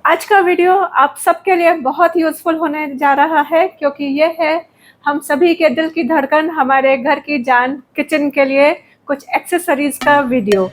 आज का वीडियो आप सबके लिए बहुत यूज़फुल होने जा रहा है क्योंकि ये है हम सभी के दिल की धड़कन, हमारे घर की जान, किचन के लिए कुछ एक्सेसरीज का video.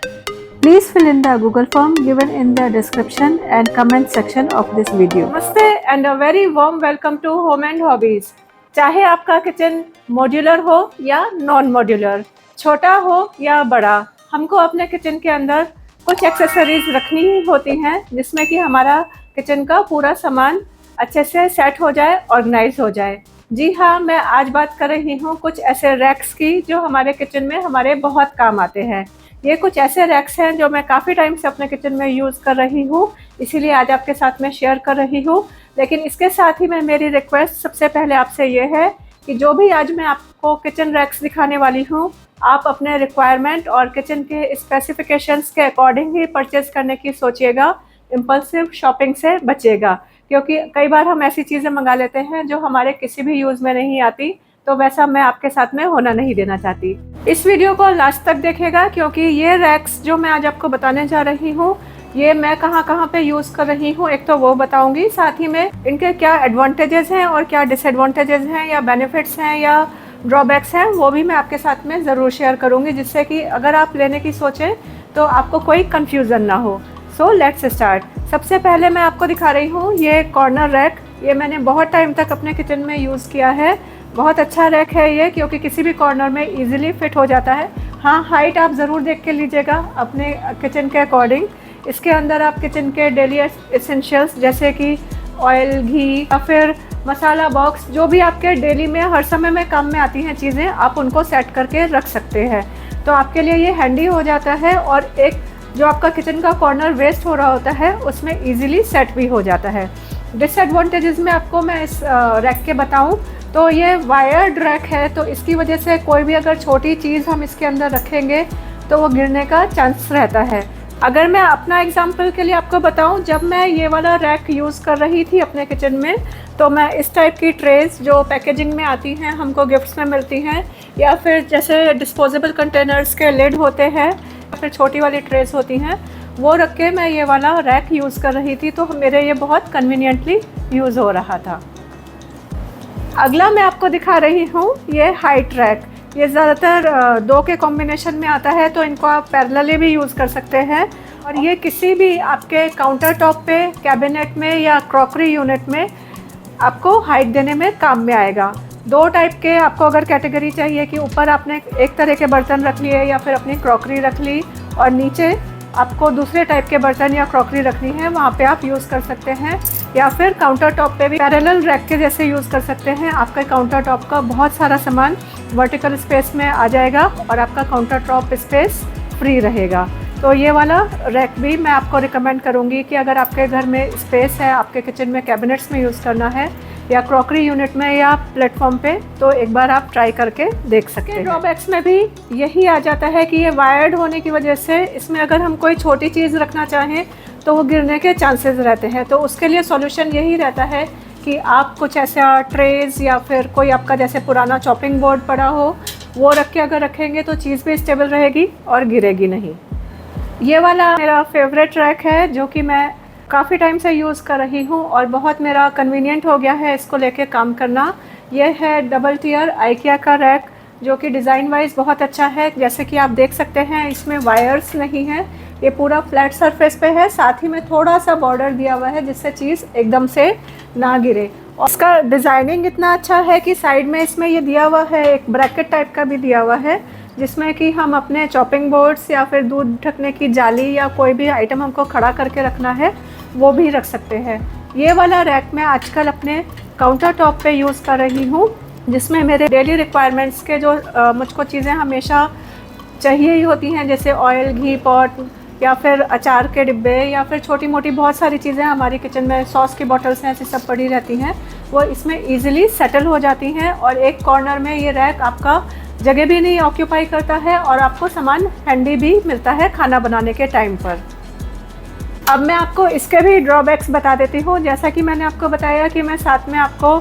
Please fill in the Google form given in the description and comment section of this video. नमस्ते and a very warm welcome to Home and Hobbies। चाहे आपका किचन मॉड्यूलर हो या नॉन मॉड्यूलर, छोटा हो या बड़ा, हमको अपने किचन के अंदर कुछ एक्सेसरीज रखनी ही होती हैं जिसमें कि हमारा किचन का पूरा सामान अच्छे से सेट हो जाए, ऑर्गेनाइज हो जाए। जी हाँ, मैं आज बात कर रही हूँ कुछ ऐसे रैक्स की जो हमारे किचन में हमारे बहुत काम आते हैं। ये कुछ ऐसे रैक्स हैं जो मैं काफ़ी टाइम से अपने किचन में यूज़ कर रही हूँ, इसीलिए आज आपके साथ में शेयर कर रही हूँ। लेकिन इसके साथ ही मैं मेरी रिक्वेस्ट सबसे पहले आपसे ये है कि जो भी आज मैं आपको किचन रैक्स दिखाने वाली हूँ, आप अपने रिक्वायरमेंट और किचन के स्पेसिफिकेशंस के अकॉर्डिंग ही परचेज करने की सोचिएगा, इम्पल्सिव शॉपिंग से बचिएगा। क्योंकि कई बार हम ऐसी चीज़ें मंगा लेते हैं जो हमारे किसी भी यूज़ में नहीं आती, तो वैसा मैं आपके साथ में होना नहीं देना चाहती। इस वीडियो को लास्ट तक देखिएगा क्योंकि ये रैक्स जो मैं आज आपको बताने जा रही हूँ, ये मैं कहाँ पे यूज़ कर रही हूँ, एक तो वो बताऊँगी, साथ ही में इनके क्या एडवांटेजेस हैं और क्या डिसएडवांटेजेस हैं या बेनिफिट्स हैं या ड्रॉबैक्स हैं, वो भी मैं आपके साथ में ज़रूर शेयर करूँगी, जिससे कि अगर आप लेने की सोचें तो आपको कोई कन्फ्यूज़न ना हो। So let's start. सबसे पहले मैं आपको दिखा रही हूँ ये कॉर्नर रैक। ये मैंने बहुत टाइम तक अपने किचन में यूज़ किया है। बहुत अच्छा रैक है ये क्योंकि किसी भी कॉर्नर में इजीली फिट हो जाता है। हाँ, हाइट आप ज़रूर देख के लीजिएगा अपने किचन के अकॉर्डिंग। इसके अंदर आप किचन के डेली एसेंशियल्स जैसे कि ऑयल, घी या फिर मसाला बॉक्स, जो भी आपके डेली में हर समय में काम में आती हैं चीज़ें, आप उनको सेट करके रख सकते हैं। तो आपके लिए ये हैंडी हो जाता है और एक जो आपका किचन का कॉर्नर वेस्ट हो रहा होता है उसमें इजीली सेट भी हो जाता है। डिसएडवांटेजेस में आपको मैं इस रैक के बताऊं तो ये वायर्ड रैक है, तो इसकी वजह से कोई भी अगर छोटी चीज़ हम इसके अंदर रखेंगे तो वो गिरने का चांस रहता है। अगर मैं अपना एग्जांपल के लिए आपको बताऊं, जब मैं ये वाला रैक यूज़ कर रही थी अपने किचन में, तो मैं इस टाइप की ट्रेस जो पैकेजिंग में आती हैं, हमको गिफ्ट्स में मिलती हैं, या फिर जैसे डिस्पोजेबल कंटेनर्स के लिड होते हैं या फिर छोटी वाली ट्रेस होती हैं, वो रख के मैं ये वाला रैक यूज़ कर रही थी, तो मेरे ये बहुत कन्वीनियंटली यूज़ हो रहा था। अगला मैं आपको दिखा रही हूँ ये हाइट रैक। ये ज़्यादातर दो के कॉम्बिनेशन में आता है, तो इनको आप पैरेलली भी यूज़ कर सकते हैं और ये किसी भी आपके काउंटर टॉप पे, कैबिनेट में या क्रॉकरी यूनिट में आपको हाइट देने में काम में आएगा। दो टाइप के आपको अगर कैटेगरी चाहिए कि ऊपर आपने एक तरह के बर्तन रख लिए या फिर अपनी क्रॉकरी रख ली और नीचे आपको दूसरे टाइप के बर्तन या क्रॉकरी रखनी है, वहाँ पे आप यूज़ कर सकते हैं। या फिर काउंटर टॉप पे भी पैरेलल रैक के जैसे यूज़ कर सकते हैं। आपका काउंटर टॉप का बहुत सारा सामान वर्टिकल स्पेस में आ जाएगा और आपका काउंटर टॉप स्पेस फ्री रहेगा। तो ये वाला रैक भी मैं आपको रिकमेंड करूँगी कि अगर आपके घर में स्पेस है, आपके किचन में कैबिनेट्स में यूज़ करना है या क्रॉकरी यूनिट में या प्लेटफॉर्म पे, तो एक बार आप ट्राई करके देख सकते हैं। ड्रॉबैक्स में भी यही आ जाता है कि ये वायर्ड होने की वजह से इसमें अगर हम कोई छोटी चीज़ रखना चाहें तो वो गिरने के चांसेस रहते हैं। तो उसके लिए सॉल्यूशन यही रहता है कि आप कुछ ऐसा ट्रेज या फिर कोई आपका जैसे पुराना चॉपिंग बोर्ड पड़ा हो, वो रख के अगर रखेंगे तो चीज़ भी स्टेबल रहेगी और गिरेगी नहीं। ये वाला मेरा फेवरेट रैक है जो कि मैं काफ़ी टाइम से यूज़ कर रही हूँ और बहुत मेरा कन्वीनियंट हो गया है इसको लेके काम करना। ये है डबल टियर आइकिया का रैक, जो कि डिज़ाइन वाइज बहुत अच्छा है। जैसे कि आप देख सकते हैं इसमें वायर्स नहीं है, ये पूरा फ्लैट सरफेस पे है, साथ ही में थोड़ा सा बॉर्डर दिया हुआ है जिससे चीज़ एकदम से ना गिरे। और इसका डिज़ाइनिंग इतना अच्छा है कि साइड में इसमें ये दिया हुआ है, एक ब्रैकेट टाइप का भी दिया हुआ है जिसमें कि हम अपने चॉपिंग बोर्ड्स या फिर दूध ढकने की जाली या कोई भी आइटम हमको खड़ा करके रखना है वो भी रख सकते हैं। ये वाला रैक मैं आजकल अपने काउंटर टॉप पे यूज़ कर रही हूँ, जिसमें मेरे डेली रिक्वायरमेंट्स के जो मुझको चीज़ें हमेशा चाहिए ही होती हैं, जैसे ऑयल, घी पॉट या फिर अचार के डिब्बे या फिर छोटी मोटी बहुत सारी चीज़ें हमारी किचन में, सॉस की बॉटल्स हैं, ऐसी सब पड़ी रहती हैं, वो इसमें ईजिली सेटल हो जाती हैं। और एक कॉर्नर में ये रैक आपका जगह भी नहीं ऑक्यूपाई करता है और आपको सामान हैंडी भी मिलता है खाना बनाने के टाइम पर। अब मैं आपको इसके भी ड्रॉबैक्स बता देती हूँ। जैसा कि मैंने आपको बताया कि मैं साथ में आपको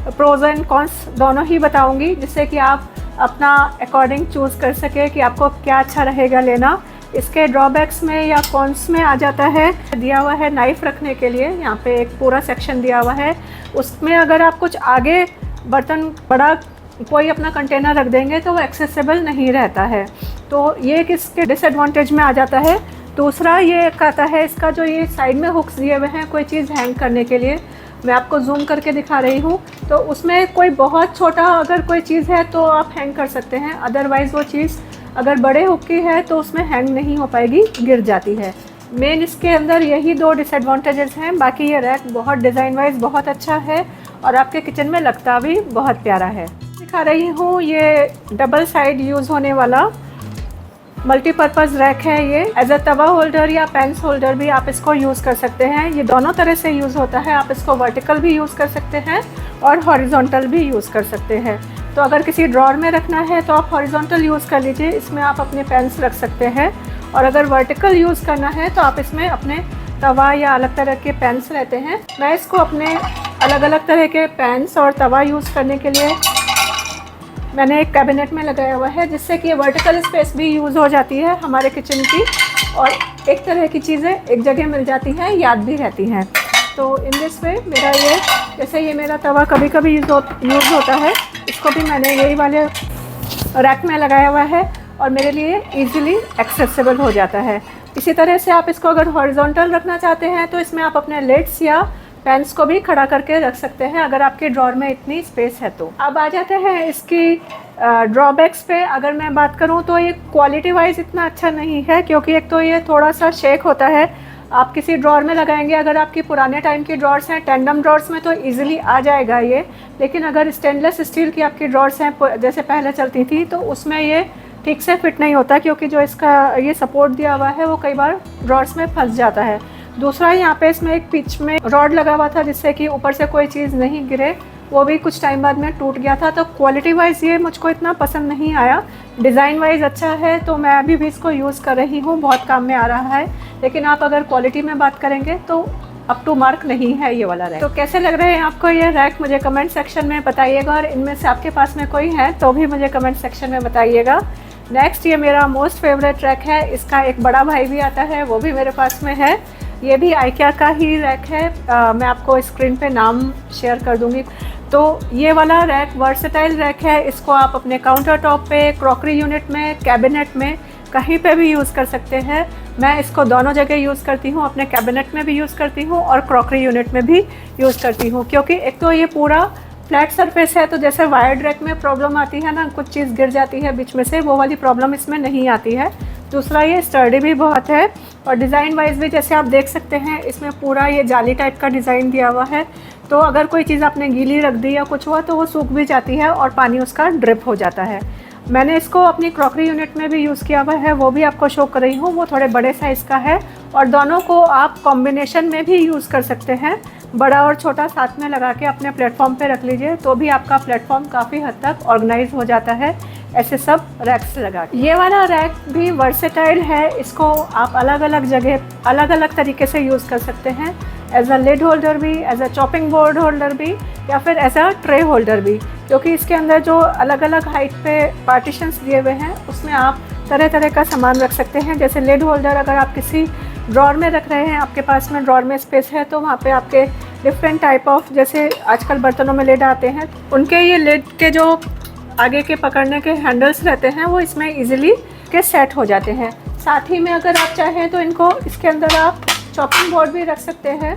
प्रोज एंड कॉन्स दोनों ही बताऊँगी, जिससे कि आप अपना अकॉर्डिंग चूज़ कर सके कि आपको क्या अच्छा रहेगा लेना। इसके ड्रॉबैक्स में या कॉन्स में आ जाता है, दिया हुआ है नाइफ़ रखने के लिए, यहाँ पे एक पूरा सेक्शन दिया हुआ है। उसमें अगर आप कुछ आगे बर्तन बड़ा कोई अपना कंटेनर रख देंगे तो वो एक्सेसिबल नहीं रहता है, तो ये किसके डिसएडवांटेज में आ जाता है। दूसरा ये कहता है इसका जो ये साइड में हुक्स दिए हुए हैं कोई चीज़ हैंग करने के लिए, मैं आपको जूम करके दिखा रही हूँ, तो उसमें कोई बहुत छोटा अगर कोई चीज़ है तो आप हैंग कर सकते हैं, अदरवाइज़ वो चीज़ अगर बड़े हुक की है तो उसमें हैंग नहीं हो पाएगी, गिर जाती है। मेन इसके अंदर यही 2 डिसएडवांटेजेस हैं। बाकी ये रैक बहुत डिज़ाइन वाइज बहुत अच्छा है और आपके किचन में लगता भी बहुत प्यारा है। दिखा रही हूँ ये डबल साइड यूज़ होने वाला मल्टीपर्पज़ रैक है। ये एज अ तवा होल्डर या पेन्स होल्डर भी आप इसको यूज़ कर सकते हैं। ये दोनों तरह से यूज़ होता है, आप इसको वर्टिकल भी यूज़ कर सकते हैं और हॉरिजॉन्टल भी यूज़ कर सकते हैं। तो अगर किसी ड्रॉर में रखना है तो आप हॉरिजॉन्टल यूज़ कर लीजिए, इसमें आप अपने पेन्स रख सकते हैं, और अगर वर्टिकल यूज़ करना है तो आप इसमें अपने तवा या अलग तरह के पेन्स रहते हैं। मैं इसको अपने अलग अलग तरह के पेन्स और तवा यूज़ करने के लिए मैंने एक कैबिनेट में लगाया हुआ है, जिससे कि वर्टिकल स्पेस भी यूज़ हो जाती है हमारे किचन की, और एक तरह की चीज़ें एक जगह मिल जाती हैं, याद भी रहती हैं। तो इन दिस वे मेरा ये, जैसे ये मेरा तवा कभी कभी यूज़ होता है, इसको भी मैंने यही वाले रैक में लगाया हुआ है और मेरे लिए इजीली एक्सेसिबल हो जाता है। इसी तरह से आप इसको अगर हॉरिजॉन्टल रखना चाहते हैं तो इसमें आप अपने लिड्स या पेन्स को भी खड़ा करके रख सकते हैं, अगर आपके ड्रॉर में इतनी स्पेस है तो। अब आ जाते हैं इसकी ड्रॉबैक्स पे। अगर मैं बात करूं तो ये क्वालिटी वाइज इतना अच्छा नहीं है, क्योंकि एक तो ये थोड़ा सा शेक होता है। आप किसी ड्रॉर में लगाएंगे, अगर आपकी पुराने टाइम की ड्रॉर्स हैं, टेंडम ड्रॉर्स में तो इजीली आ जाएगा ये, लेकिन अगर स्टेनलेस स्टील की आपकी ड्रॉर्स हैं जैसे पहले चलती थी, तो उसमें ये ठीक से फिट नहीं होता, क्योंकि जो इसका ये सपोर्ट दिया हुआ है वो कई बार ड्रॉर्स में फंस जाता है। दूसरा यहाँ पे इसमें एक पिच में रॉड लगा हुआ था, जिससे कि ऊपर से कोई चीज़ नहीं गिरे, वो भी कुछ टाइम बाद में टूट गया था। तो क्वालिटी वाइज ये मुझको इतना पसंद नहीं आया। डिज़ाइन वाइज अच्छा है, तो मैं अभी भी इसको यूज़ कर रही हूँ, बहुत काम में आ रहा है। लेकिन आप अगर क्वालिटी में बात करेंगे तो अप टू मार्क नहीं है ये वाला रैक। तो कैसे लग रहे हैं आपको ये रैक, मुझे कमेंट सेक्शन में बताइएगा, और इनमें से आपके पास में कोई है तो भी मुझे कमेंट सेक्शन में बताइएगा। नेक्स्ट ये मेरा मोस्ट फेवरेट रैक है, इसका एक बड़ा भाई भी आता है, वो भी मेरे पास में है। ये भी IKEA का ही रैक है, मैं आपको स्क्रीन पे नाम शेयर कर दूंगी। तो ये वाला रैक वर्सेटाइल रैक है, इसको आप अपने काउंटर टॉप पे, क्रॉकरी यूनिट में, कैबिनेट में, कहीं पे भी यूज़ कर सकते हैं। मैं इसको दोनों जगह यूज़ करती हूँ, अपने कैबिनेट में भी यूज़ करती हूँ और क्रॉकरी यूनिट में भी यूज़ करती हूँ, क्योंकि एक तो ये पूरा फ्लैट सरफेस है, तो जैसे वायर्ड रैक में प्रॉब्लम आती है ना, कुछ चीज़ गिर जाती है बीच में से, वो वाली प्रॉब्लम इसमें नहीं आती है। दूसरा ये स्टर्डी भी बहुत है, और डिज़ाइन वाइज भी जैसे आप देख सकते हैं इसमें पूरा ये जाली टाइप का डिज़ाइन दिया हुआ है, तो अगर कोई चीज़ आपने गीली रख दी या कुछ हुआ तो वो सूख भी जाती है और पानी उसका ड्रिप हो जाता है। मैंने इसको अपनी क्रॉकरी यूनिट में भी यूज़ किया हुआ है, वो भी आपको शो कर रही हूँ, वो थोड़े बड़े साइज़ का है, और दोनों को आप कॉम्बिनेशन में भी यूज़ कर सकते हैं, बड़ा और छोटा साथ में लगा के अपने प्लेटफॉर्म पे रख लीजिए, तो भी आपका प्लेटफॉर्म काफ़ी हद तक ऑर्गेनाइज हो जाता है ऐसे सब रैक्स लगा के। ये वाला रैक भी वर्सेटाइल है, इसको आप अलग अलग जगह अलग अलग तरीके से यूज़ कर सकते हैं, एज अ लिड होल्डर भी, as a chopping board holder भी, या फिर एज अ ट्रे होल्डर भी, क्योंकि इसके अंदर जो अलग अलग हाइट पे पार्टीशंस दिए हुए हैं उसमें आप तरह तरह का सामान रख सकते हैं। जैसे लिड होल्डर अगर आप किसी ड्रॉर में रख रहे हैं, आपके पास में ड्रॉर में स्पेस है, तो वहाँ पे आपके डिफरेंट टाइप ऑफ, जैसे आजकल बर्तनों में लिड आते हैं, उनके ये लिड के जो आगे के पकड़ने के हैंडल्स रहते हैं वो इसमें इजीली के सेट हो जाते हैं। साथ ही में अगर आप चाहें तो इनको इसके अंदर आप चॉपिंग बोर्ड भी रख सकते हैं,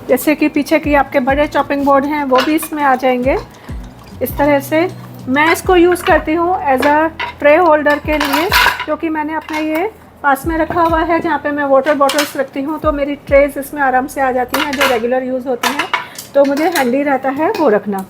जैसे कि पीछे की आपके बड़े चॉपिंग बोर्ड हैं वो भी इसमें आ जाएंगे इस तरह से। मैं इसको यूज़ करती हूँ एज अ ट्रे होल्डर के लिए, क्योंकि मैंने अपना ये पास में रखा हुआ है जहाँ पे मैं वाटर बॉटल्स रखती हूँ, तो मेरी ट्रेज इसमें आराम से आ जाती हैं जो रेगुलर यूज़ होती हैं, तो मुझे हैंडी रहता है वो रखना।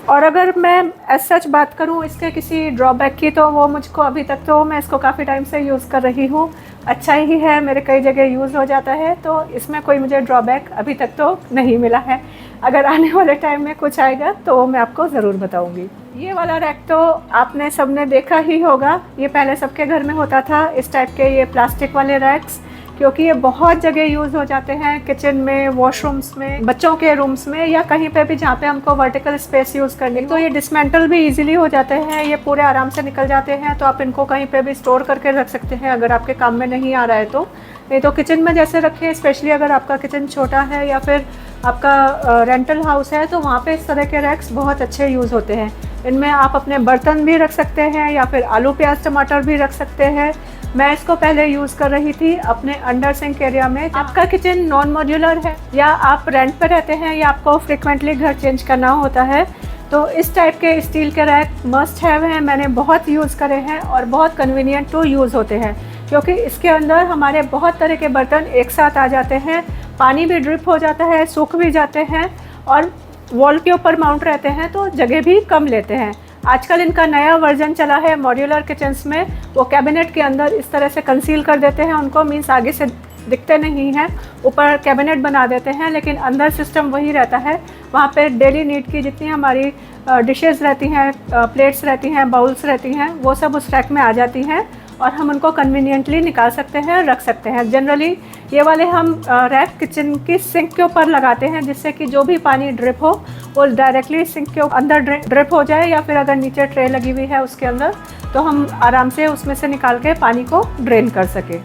और अगर मैं एज सच बात करूँ इसके किसी ड्रॉबैक की, तो वो मुझको अभी तक, तो मैं इसको काफ़ी टाइम से यूज़ कर रही हूँ, अच्छा ही है, मेरे कई जगह यूज़ हो जाता है, तो इसमें कोई मुझे ड्रॉबैक अभी तक तो नहीं मिला है। अगर आने वाले टाइम में कुछ आएगा तो मैं आपको ज़रूर बताऊँगी। ये वाला रैक तो आपने सबने देखा ही होगा, ये पहले सबके घर में होता था, इस टाइप के ये प्लास्टिक वाले रैक्स। क्योंकि ये बहुत जगह यूज़ हो जाते हैं, किचन में, वॉशरूम्स में, बच्चों के रूम्स में, या कहीं पे भी जहाँ पे हमको वर्टिकल स्पेस यूज़ करनी। तो ये डिसमेंटल भी इजीली हो जाते हैं, ये पूरे आराम से निकल जाते हैं। तो आप इनको कहीं पे भी स्टोर करके रख सकते हैं अगर आपके काम में नहीं आ रहा है तो। नहीं तो किचन में जैसे रखें, स्पेशली अगर आपका किचन छोटा है या फिर आपका रेंटल हाउस है, तो वहाँ पे इस तरह के रैक्स बहुत अच्छे यूज़ होते हैं। इनमें आप अपने बर्तन भी रख सकते हैं या फिर आलू प्याज टमाटर भी रख सकते हैं। मैं इसको पहले यूज़ कर रही थी अपने अंडर सिंक एरिया में। आपका किचन नॉन मॉड्यूलर है या आप रेंट पर रहते हैं या आपको फ्रिक्वेंटली घर चेंज करना होता है, तो इस टाइप के स्टील के रैक मस्ट हैव हैं। मैंने बहुत यूज़ करे हैं और बहुत कन्वीनियंट टू यूज़ होते हैं, क्योंकि इसके अंदर हमारे बहुत तरह के बर्तन एक साथ आ जाते हैं। पानी भी ड्रिप हो जाता है, सूख भी जाते हैं, और वॉल के ऊपर माउंट रहते हैं तो जगह भी कम लेते हैं। आजकल इनका नया वर्जन चला है मॉड्यूलर किचन्स में, वो कैबिनेट के अंदर इस तरह से कंसील कर देते हैं उनको, मीन्स आगे से दिखते नहीं हैं, ऊपर कैबिनेट बना देते हैं, लेकिन अंदर सिस्टम वही रहता है। वहाँ पे डेली नीड की जितनी हमारी डिशेस रहती हैं, प्लेट्स रहती हैं, बाउल्स रहती हैं, वो सब उस रैक में आ जाती हैं और हम उनको कन्वीनियंटली निकाल सकते हैं, रख सकते हैं। जनरली ये वाले हम रैक किचन की सिंक के ऊपर लगाते हैं, जिससे कि जो भी पानी ड्रिप हो वो डायरेक्टली सिंक के अंदर ड्रिप हो जाए, या फिर अगर नीचे ट्रे लगी हुई है उसके अंदर, तो हम आराम से उसमें से निकाल के पानी को ड्रेन कर सके।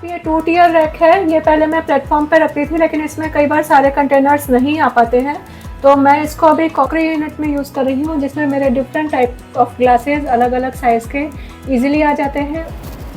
ये 2 टियर रैक है। ये पहले मैं प्लेटफॉर्म पे रखती थी, लेकिन इसमें कई बार सारे कंटेनर्स नहीं आ पाते हैं, तो मैं इसको अभी क्रॉकरी यूनिट में यूज़ कर रही हूँ, जिसमें मेरे डिफरेंट टाइप ऑफ ग्लासेस अलग अलग साइज़ के इजीली आ जाते हैं।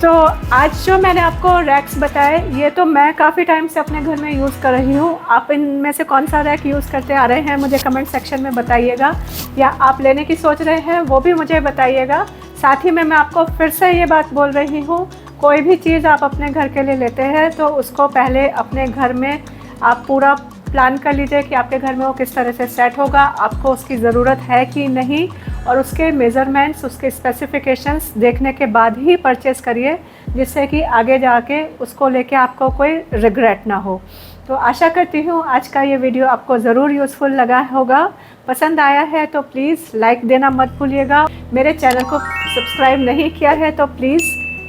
तो आज जो मैंने आपको रैक्स बताए, ये तो मैं काफ़ी टाइम से अपने घर में यूज़ कर रही हूँ। आप इनमें से कौन सा रैक यूज़ करते आ रहे हैं मुझे कमेंट सेक्शन में बताइएगा, या आप लेने की सोच रहे हैं वो भी मुझे बताइएगा। साथ ही में मैं आपको फिर से ये बात बोल रही हूँ, कोई भी चीज़ आप अपने घर के लिए लेते हैं तो उसको पहले अपने घर में आप पूरा प्लान कर लीजिए कि आपके घर में वो किस तरह से सेट होगा, आपको उसकी ज़रूरत है कि नहीं, और उसके मेज़रमेंट्स, उसके स्पेसिफिकेशंस देखने के बाद ही परचेज़ करिए, जिससे कि आगे जाके उसको लेके आपको कोई रिग्रेट ना हो। तो आशा करती हूँ आज का ये वीडियो आपको ज़रूर यूज़फुल लगा होगा। पसंद आया है तो प्लीज़ लाइक देना मत भूलिएगा। मेरे चैनल को सब्सक्राइब नहीं किया है तो प्लीज़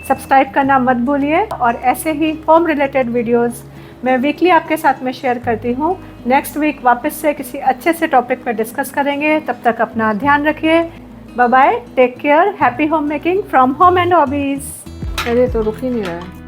सब्सक्राइब करना मत भूलिए, और ऐसे ही होम रिलेटेड वीडियोज़ मैं वीकली आपके साथ में शेयर करती हूँ। नेक्स्ट वीक वापस से किसी अच्छे से टॉपिक पर डिस्कस करेंगे। तब तक अपना ध्यान रखिए। Bye bye, take care, happy home making from home and hobbies. अरे तो रुक ही नहीं रहा है।